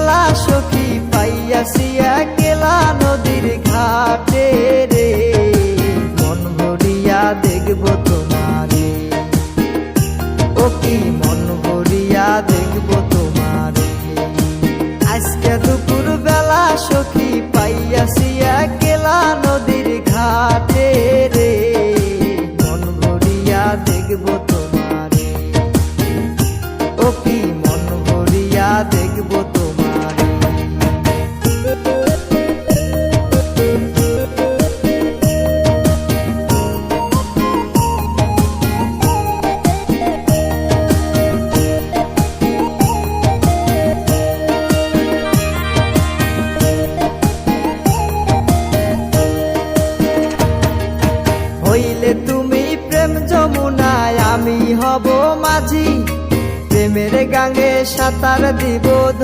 বেলা সখী পাইয়াছি একলা নদীর ঘাটে রে, মন ভরিয়া দেখব তোমারে, ও কি মন ভরিয়া দেখব তোমারে। আজকে দুপুর বেলা সখী পাইয়াছি একলা নদীর ঘাটে রে, মন ভরিয়া দেখব তোমারে, ও কি মন ভরিয়া দেখব তোমারে। হইলে তুমি প্রেম যমুনায় আমি হব মাঝি, প্রেমের গাঙ্গে সাঁতার দিব।